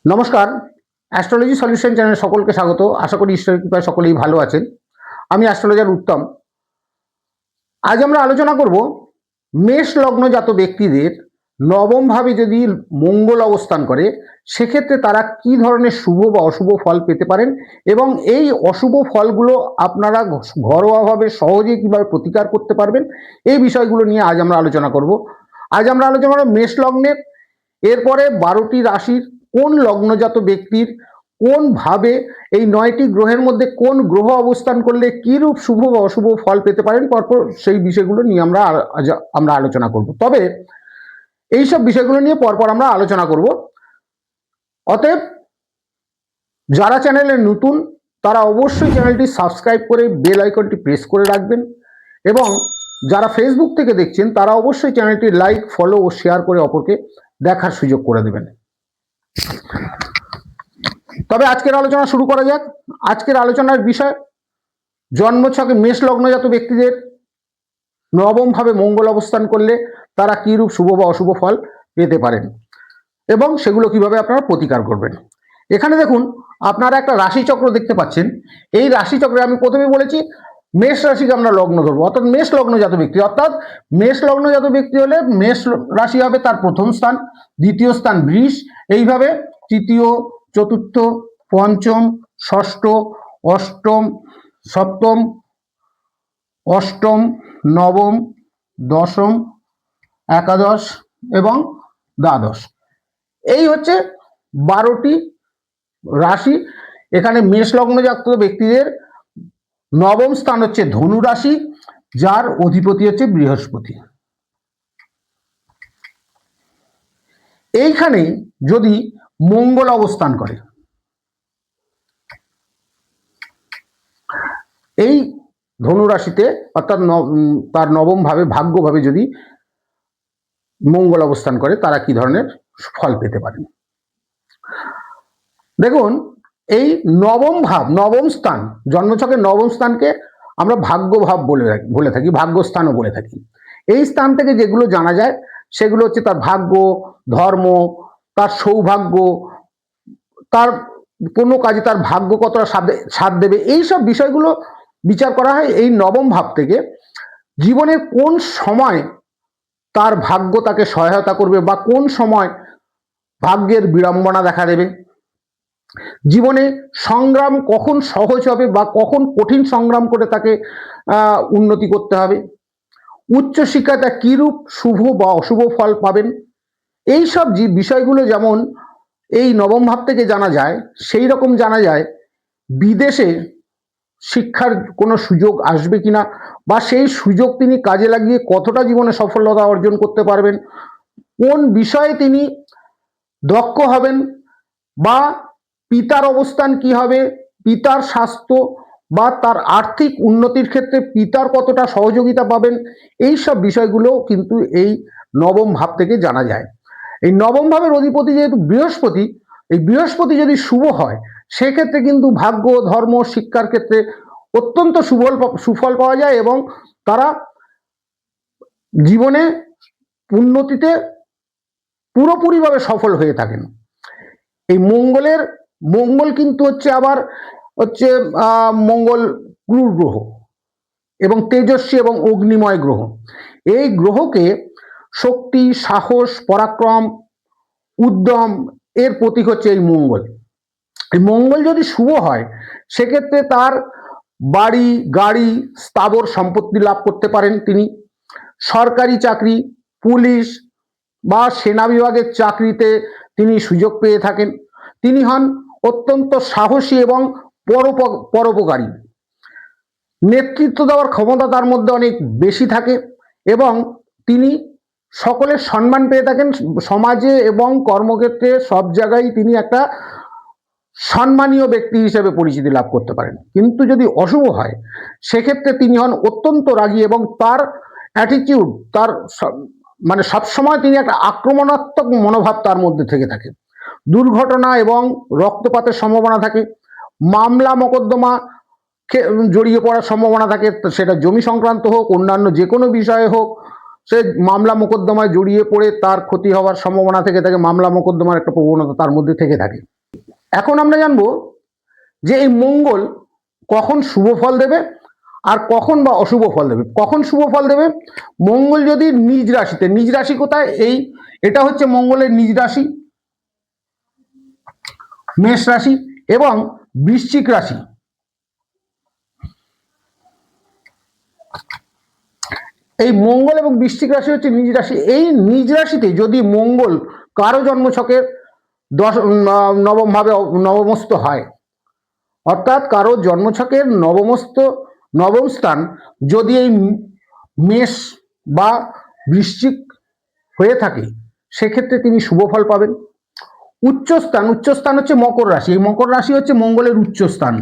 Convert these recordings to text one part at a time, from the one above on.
নমস্কার, astrology solution চ্যানেলে সকলকে স্বাগত। আশা করি ঈশ্বরের কৃপায় সকলেই ভালো আছেন। আমি অ্যাস্ট্রোলজার উত্তম। আজ আমরা আলোচনা করব মেষ লগ্নজাত ব্যক্তিদের নবমভাবে যদি মঙ্গল অবস্থান করে সেক্ষেত্রে তারা কি ধরনের শুভ বা অশুভ ফল পেতে পারেন এবং এই অশুভ ফলগুলো আপনারা ঘরোয়াভাবে সহজে কিভাবে প্রতিকার করতে পারবেন, এই বিষয়গুলো নিয়ে আজ আমরা আলোচনা করব। আজ আমরা আলোচনা করব মেষ লগ্নের, এরপরে 12টি রাশির কোন লগ্নজাত ব্যক্তির কোন ভাবে এই 9টি গ্রহের মধ্যে কোন গ্রহ অবস্থান করলে কিরূপ শুভ বা অশুভ ফল পেতে পারেন, পরপর সেই বিষয়গুলো নিয়ে আমরা আলোচনা করব। তবে এইসব বিষয়গুলো নিয়ে পরপর আমরা আলোচনা করব। অতএব যারা চ্যানেলে নতুন তারা অবশ্যই চ্যানেলটি সাবস্ক্রাইব করে বেল আইকনটি প্রেস করে রাখবেন এবং যারা ফেসবুক থেকে দেখছেন তারা অবশ্যই চ্যানেলটি লাইক, ফলো ও শেয়ার করে অপরকে দেখার সুযোগ করে দেবেন। তবে আজকের আলোচনা শুরু করা যাক। আজকের আলোচনার বিষয় জন্মছকে মেষ লগ্নজাত ব্যক্তিদের নবমভাবে মঙ্গল অবস্থান করলে তারা কিরূপ শুভ বা অশুভ ফল পেতে পারেন এবং সেগুলো কিভাবে আপনারা প্রতিকার করবেন। এখানে দেখুন, আপনারা একটা রাশিচক্র দেখতে পাচ্ছেন। এই রাশিচক্রে আমি প্রথমে বলেছি মেষ রাশিকে আমরা লগ্ন ধরবো, অর্থাৎ মেষ লগ্নজাত ব্যক্তি, অর্থাৎ মেষ লগ্নজাত ব্যক্তি হলে মেষ রাশি হবে তার প্রথম স্থান, দ্বিতীয় স্থান বৃষ, এইভাবে তৃতীয়, চতুর্থ, পঞ্চম, ষষ্ঠ, অষ্টম, সপ্তম, অষ্টম, নবম, দশম, একাদশ এবং দ্বাদশ, এই হচ্ছে 12টি রাশি। এখানে মেষ লগ্নজাত ব্যক্তিদের নবম স্থান হচ্ছে ধনু রাশি, যার অধিপতি হচ্ছে বৃহস্পতি। এইখানে যদি মঙ্গল অবস্থান করে, এই ধনু রাশিতে অর্থাৎ তার নবম ভাবে ভাগ্যভাবে যদি মঙ্গল অবস্থান করে তারা কি ধরনের ফল পেতে পারেন। দেখুন, এই নবম ভাব, নবম স্থান, জন্মছকের নবম স্থানকে আমরা ভাগ্য ভাব বলে থাকি, ভাগ্যস্থানও বলে থাকি। এই স্থান থেকে যেগুলো জানা যায় সেগুলো হচ্ছে তার ভাগ্য, ধর্ম, তার সৌভাগ্য, তার কোনো কাজে তার ভাগ্য কতটা সাথ দেবে, এইসব বিষয়গুলো বিচার করা হয় এই নবম ভাব থেকে। জীবনের কোন সময় তার ভাগ্য তাকে সহায়তা করবে বা কোন সময় ভাগ্যের বিড়ম্বনা দেখা দেবে, জীবনে সংগ্রাম কখন সহজ হবে বা কখন কঠিন সংগ্রাম করে তাকে উন্নতি করতে হবে, উচ্চশিক্ষায় তা কিরূপ শুভ বা অশুভ ফল পাবেন, এইসব যে বিষয়গুলো যেমন এই নবম ভাব থেকে জানা যায়, সেই রকম জানা যায় বিদেশে শিক্ষার কোনো সুযোগ আসবে কিনা বা সেই সুযোগ তিনি কাজে লাগিয়ে কতটা জীবনে সফলতা অর্জন করতে পারবেন, কোন বিষয়ে তিনি দক্ষ হবেন বা পিতার অবস্থান কি হবে, পিতার স্বাস্থ্য বা তার আর্থিক উন্নতির ক্ষেত্রে পিতার কতটা সহযোগিতা পাবেন, এই সব বিষয়গুলো কিন্তু এই নবম ভাব থেকে জানা যায়। এই নবম ভাবের অধিপতি যেহেতু বৃহস্পতি, এই বৃহস্পতি যদি শুভ হয় সেক্ষেত্রে কিন্তু ভাগ্য, ধর্ম, শিক্ষার ক্ষেত্রে অত্যন্ত সুফল পাওয়া যায় এবং তারা জীবনে উন্নতিতে পুরোপুরিভাবে সফল হয়ে থাকেন। এই মঙ্গল কিন্তু হচ্ছে মঙ্গল ক্রূর গ্রহ এবং তেজস্বী এবং অগ্নিময় গ্রহ। এই গ্রহকে শক্তি, সাহস, পরাক্রম, উদ্যম এর প্রতীক হচ্ছে এই মঙ্গল। এই মঙ্গল যদি শুভ হয় সেক্ষেত্রে তার বাড়ি, গাড়ি, স্থাবর সম্পত্তি লাভ করতে পারেন তিনি। সরকারি চাকরি, পুলিশ বা সেনা বিভাগের চাকরিতে তিনি সুযোগ পেয়ে থাকেন। তিনি হন অত্যন্ত সাহসী এবং পরোপকারী। নেতৃত্ব দেওয়ার ক্ষমতা তার মধ্যে অনেক বেশি থাকে এবং তিনি সকলের সম্মান পেয়ে থাকেন সমাজে এবং কর্মক্ষেত্রে, সব জায়গায় তিনি একটা সম্মানীয় ব্যক্তি হিসেবে পরিচিতি লাভ করতে পারেন। কিন্তু যদি অশুভ হয় সেক্ষেত্রে তিনি হন অত্যন্ত রাগী এবং তার অ্যাটিটিউড, তার মানে সবসময় তিনি একটা আক্রমণাত্মক মনোভাব তার মধ্যে থেকে থাকে। দুর্ঘটনা এবং রক্তপাতের সম্ভাবনা থাকে, মামলা মোকদ্দমা জড়িয়ে পড়ার সম্ভাবনা থাকে, সেটা জমি সংক্রান্ত হোক, অন্যান্য যে কোনো বিষয়ে হোক, সে মামলা মোকদ্দমায় জড়িয়ে পড়ে তার ক্ষতি হওয়ার সম্ভাবনা থেকে থাকে, মামলা মোকদ্দমার একটা প্রবণতা তার মধ্যে থেকে থাকে। এখন আমরা জানবো যে এই মঙ্গল কখন শুভ ফল দেবে আর কখন বা অশুভ ফল দেবে। কখন শুভ ফল দেবে? মঙ্গল যদি নিজ রাশিতে, নিজ রাশি কোথায়? এটা হচ্ছে মঙ্গলের নিজ রাশি, মেষ রাশি এবং বৃশ্চিক রাশি। এই মঙ্গল এবং বৃশ্চিক রাশি হচ্ছে নিজ রাশি। এই নিজ রাশিতে যদি মঙ্গল কারো জন্মছকের নবম ভাবে নবমস্ত হয়, অর্থাৎ কারো জন্মছকের নবম স্থান যদি এই মেষ বা বৃশ্চিক হয়ে থাকে, সেক্ষেত্রে তিনি শুভ ফল পাবেন। উচ্চস্থান হচ্ছে মকর রাশি। এই মকর রাশি হচ্ছে মঙ্গলের উচ্চস্থান।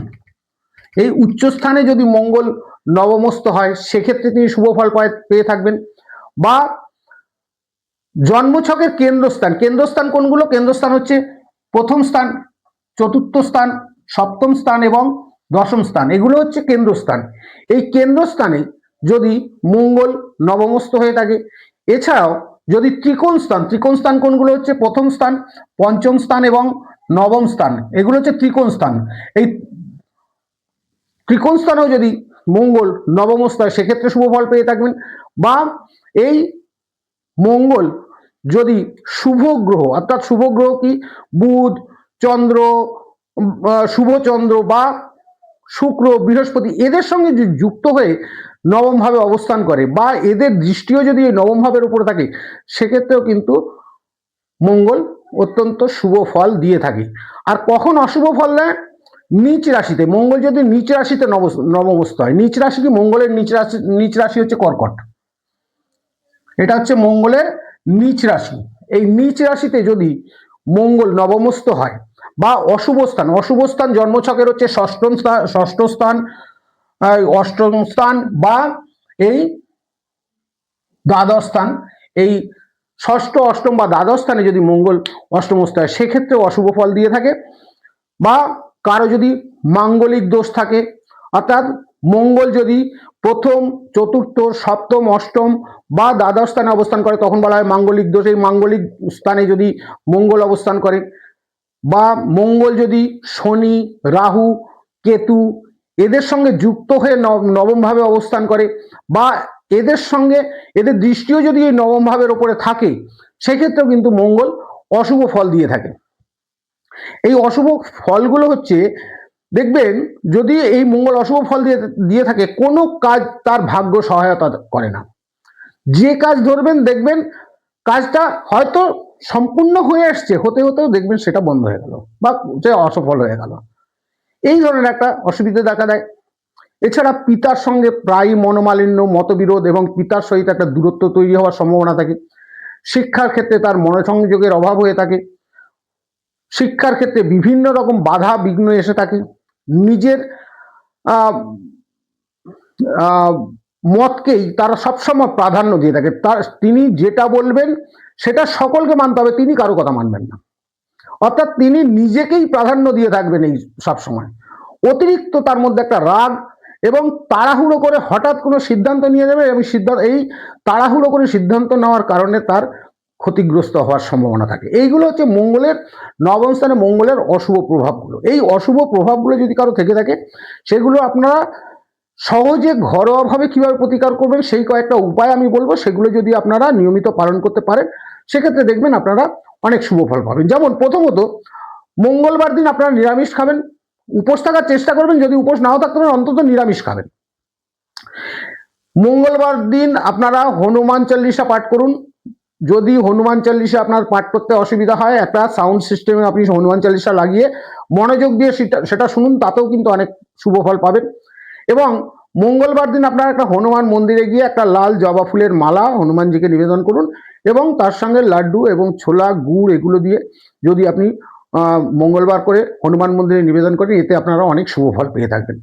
এই উচ্চস্থানে যদি মঙ্গল নবমস্ত হয়, সেক্ষেত্রে তিনি শুভ ফল পেয়ে থাকবেন। বা জন্মছকের কেন্দ্রস্থান কোনগুলো? কেন্দ্রস্থান হচ্ছে প্রথম স্থান, চতুর্থ স্থান, সপ্তম স্থান এবং দশম স্থান, এগুলো হচ্ছে কেন্দ্রস্থান। এই কেন্দ্রস্থানে যদি মঙ্গল নবমস্ত হয়ে থাকে, এছাড়াও যদি ত্রিকোণ স্থান কোনগুলো? হচ্ছে প্রথম স্থান, পঞ্চম স্থান এবং নবম স্থান, এগুলো হচ্ছে ত্রিকোণ স্থান। এই ত্রিকোণ স্থানেও যদি মঙ্গল নবমস্ত হয়, সেক্ষেত্রে শুভ ফল পেয়ে থাকবেন। বা এই মঙ্গল যদি শুভ গ্রহ, অর্থাৎ শুভ গ্রহ কি? বুধ, চন্দ্র, শুভচন্দ্র বা শুক্র, বৃহস্পতি, এদের সঙ্গে যুক্ত হয়ে নবম ভাবে অবস্থান করে বা এদের দৃষ্টিও যদি নবম ভাবের উপরে থাকে, সেক্ষেত্রেও কিন্তু মঙ্গল অত্যন্ত শুভ ফল দিয়ে থাকে। আর কখন অশুভ ফল দেয়? নিচ রাশিতে। মঙ্গল যদি নিচ রাশিতে নবমস্ত হয়। নিচ রাশি কি? মঙ্গলের নিচ রাশি হচ্ছে কর্কট। এটা হচ্ছে মঙ্গলের নিচ রাশি। এই নিচ রাশিতে যদি মঙ্গল নবমস্ত হয় বা অশুভ স্থান জন্মছকের হচ্ছে ষষ্ঠ স্থান, অষ্টম স্থান বা এই দ্বাদশ স্থান। এই ষষ্ঠ, অষ্টম বা দ্বাদশ স্থানে যদি মঙ্গল অষ্টমস্ত হয়, সেক্ষেত্রে অশুভ ফল দিয়ে থাকে। বা কারো যদি মাঙ্গলিক দোষ থাকে, অর্থাৎ মঙ্গল যদি প্রথম, চতুর্থ, সপ্তম, অষ্টম বা দ্বাদশ স্থানে অবস্থান করে, তখন বলা হয় মাঙ্গলিক দোষ। এই মাঙ্গলিক স্থানে যদি মঙ্গল অবস্থান করে বা মঙ্গল যদি শনি, রাহু, কেতু এদের সঙ্গে যুক্ত হয়ে নবম ভাবে অবস্থান করে বা এদের দৃষ্টিও যদি এই নবম ভাবের উপরে থাকে, সেক্ষেত্রেও কিন্তু মঙ্গল অশুভ ফল দিয়ে থাকে। এই অশুভ ফলগুলো হচ্ছে, দেখবেন যদি এই মঙ্গল অশুভ ফল দিয়ে থাকে, কোনো কাজ তার ভাগ্য সহায়তা করে না। যে কাজ ধরবেন, দেখবেন কাজটা হয়তো সম্পূর্ণ হয়ে আসছে, হতেও দেখবেন সেটা বন্ধ হয়ে গেল বা সে অসফল হয়ে গেল। এই ধরনের একটা অসুবিধা দেখা দেয়। এছাড়া পিতার সঙ্গে প্রায় মনোমালিন্য, মতবিরোধ এবং পিতার সহিত একটা দূরত্ব তৈরি হওয়ার সম্ভাবনা থাকে। শিক্ষার ক্ষেত্রে তার মনোসংযোগের অভাব হয়ে থাকে। শিক্ষার ক্ষেত্রে বিভিন্ন রকম বাধা বিঘ্ন এসে থাকে। নিজের মতকেই তারা সবসময় প্রাধান্য দিয়ে থাকে। তিনি যেটা বলবেন সেটা সকলকে মানতে হবে, তিনি কারো কথা মানবেন না। অর্থাৎ তিনি নিজেকেই প্রাধান্য দিয়ে থাকবেন এই সবসময়। অতিরিক্ত তার মধ্যে একটা রাগ এবং তাড়াহুড়ো করে হঠাৎ কোনো সিদ্ধান্ত নিয়ে যাবে এবং এই তাড়াহুড়ো করে সিদ্ধান্ত নেওয়ার কারণে তার ক্ষতিগ্রস্ত হওয়ার সম্ভাবনা থাকে। এইগুলো হচ্ছে মঙ্গলের নবম স্থানে মঙ্গলের অশুভ প্রভাবগুলো। এই অশুভ প্রভাবগুলো যদি কারো থেকে থাকে, সেগুলো আপনারা সহজে ঘরোয়াভাবে কিভাবে প্রতিকার করবেন, সেই কয়েকটা উপায় আমি বলবো। সেগুলো যদি আপনারা নিয়মিত পালন করতে পারেন, সেক্ষেত্রে দেখবেন আপনারা অনেক শুভ ফল পাবেন। যেমন প্রথমত, মঙ্গলবার দিন আপনারা নিরামিষ খাবেন, উপোস থাকার চেষ্টা করবেন। যদি উপোস নাও থাকতে পারেন, অন্তত নিরামিষ খাবেন। মঙ্গলবার দিন আপনারা হনুমান চল্লিশা পাঠ করুন। যদি হনুমান চল্লিশা আপনার পাঠ করতে অসুবিধা হয়, একটা সাউন্ড সিস্টেমে আপনি হনুমান চল্লিশা লাগিয়ে মনোযোগ দিয়ে সেটা শুনুন, তাতেও কিন্তু অনেক শুভ ফল পাবেন। এবং মঙ্গলবার দিন আপনারা একটা হনুমান মন্দিরে গিয়ে একটা লাল জবা ফুলের মালা হনুমানজিকে নিবেদন করুন এবং তার সঙ্গে লাড্ডু এবং ছোলা, গুড় এগুলো দিয়ে যদি আপনি মঙ্গলবার করে হনুমান মন্দিরে নিবেদন করেন, এতে আপনারা অনেক শুভ ফল পেয়ে থাকবেন।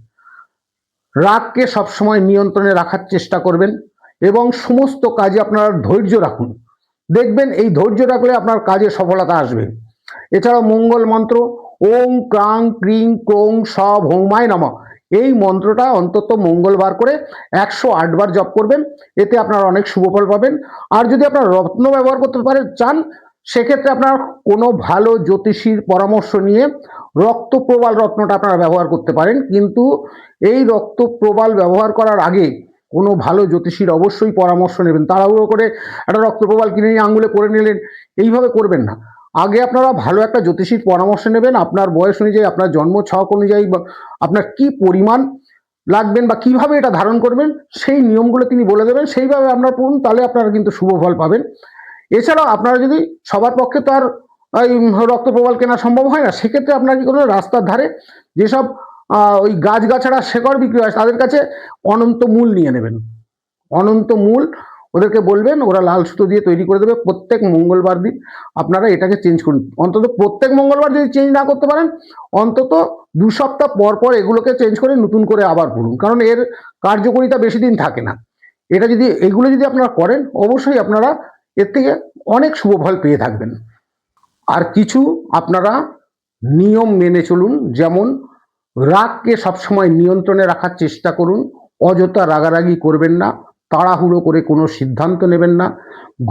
রাগকে সবসময় নিয়ন্ত্রণে রাখার চেষ্টা করবেন এবং সমস্ত কাজে আপনারা ধৈর্য রাখুন। দেখবেন এই ধৈর্য রাখলে আপনার কাজে সফলতা আসবে। এছাড়াও মঙ্গল মন্ত্র ওম ক্রাং ক্রিং ক্রোং স ভৌমায় নমঃ, এই মন্ত্রটা অন্তত মঙ্গলবার করে 108 বার জপ করবেন। এতে আপনারা অনেক শুভ ফল পাবেন। আর যদি আপনারা রত্ন ব্যবহার করতে চান, সেক্ষেত্রে আপনার কোনো ভালো জ্যোতিষীর পরামর্শ নিয়ে রক্তপ্রবাল রত্নটা আপনারা ব্যবহার করতে পারেন, কিন্তু এই রক্তপ্রবাল ব্যবহার করার আগে কোনো ভালো জ্যোতিষীর অবশ্যই পরামর্শ নেবেন। তাড়াহুড়ো করে একটা রক্তপ্রবাল কিনে নিয়ে আঙুলে পরে নিলেন, এইভাবে করবেন না। আগে আপনারা ভালো একটা জ্যোতিষীর পরামর্শ নেবেন, আপনার বয়স অনুযায়ী, আপনার জন্ম ছক অনুযায়ী, আপনার কি পরিমাণ লাগবেন বা কিভাবে এটা ধারণ করবেন সেই নিয়মগুলো তিনি বলে দেবেন, সেইভাবে আপনারা পড়ুন, তাহলে আপনারা কিন্তু শুভ ফল পাবেন। এছাড়াও আপনারা যদি, সবার পক্ষে তো আর ওই রক্তপ্রবাল কেনা সম্ভব হয় না, সেক্ষেত্রে আপনারা কি করবেন, রাস্তার ধারে যেসব ওই গাছগাছড়া শেকড় বিক্রি হয় তাদের কাছে অনন্ত মূল নিয়ে নেবেন। অনন্ত মূল ওদেরকে বলবেন, ওরা লাল সুতো দিয়ে তৈরি করে দেবে। প্রত্যেক মঙ্গলবার দিন আপনারা এটাকে চেঞ্জ করুন। অন্তত প্রত্যেক মঙ্গলবার যদি চেঞ্জ না করতে পারেন, অন্তত 2 সপ্তাহ পর পর এগুলোকে চেঞ্জ করে নতুন করে আবার পড়ুন, কারণ এর কার্যকারিতা বেশি দিন থাকে না। এটা যদি, এগুলো যদি আপনারা করেন, অবশ্যই আপনারা এর থেকে অনেক শুভ ফল পেয়ে থাকবেন। আর কিছু আপনারা নিয়ম মেনে চলুন, যেমন রাগকে সবসময় নিয়ন্ত্রণে রাখার চেষ্টা করুন, অযথা রাগারাগি করবেন না, তাড়াহুড়ো করে কোনো সিদ্ধান্ত নেবেন না,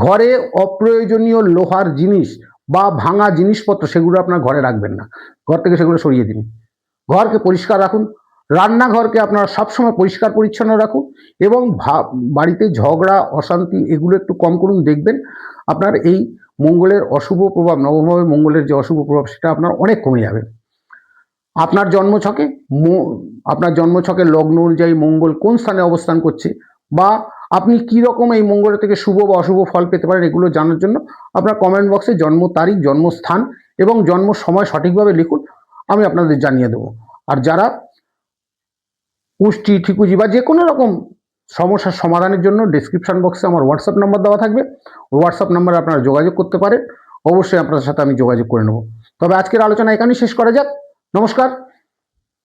ঘরে অপ্রয়োজনীয় লোহার জিনিস বা ভাঙা জিনিসপত্র সেগুলো আপনার ঘরে রাখবেন না, ঘর থেকে সেগুলো সরিয়ে দিন। ঘরকে পরিষ্কার রাখুন, রান্নাঘরকে আপনারা সবসময় পরিষ্কার পরিচ্ছন্ন রাখুন, এবং বাড়িতে ঝগড়া অশান্তি এগুলো একটু কম করুন। দেখবেন আপনার এই মঙ্গলের অশুভ প্রভাব, নবমভাবে মঙ্গলের যে অশুভ প্রভাব, সেটা আপনার অনেক কমে যাবে। আপনার জন্মছকে আপনার জন্মছকে লগ্ন অনুযায়ী মঙ্গল কোন স্থানে অবস্থান করছে, বা আপনি কি রকম এই মঙ্গলের থেকে শুভ বা অশুভ ফল পেতে পারেন, এগুলো জানার জন্য আপনার কমেন্ট বক্সে জন্ম তারিখ, জন্মস্থান এবং জন্ম সময় সঠিকভাবে লিখুন, আমি আপনাদের জানিয়ে দেবো। আর যারা কুষ্টি, ঠিকুজি বা যে কোনো রকম সমস্যার সমাধানের জন্য ডেসক্রিপশন বক্সে আমার হোয়াটসঅ্যাপ নাম্বার দেওয়া থাকবে, হোয়াটসঅ্যাপ নাম্বারে আপনারা যোগাযোগ করতে পারেন। অবশ্যই আপনাদের সাথে আমি যোগাযোগ করে নেব। তবে আজকের আলোচনা এখানেই শেষ করা যাক। নমস্কার।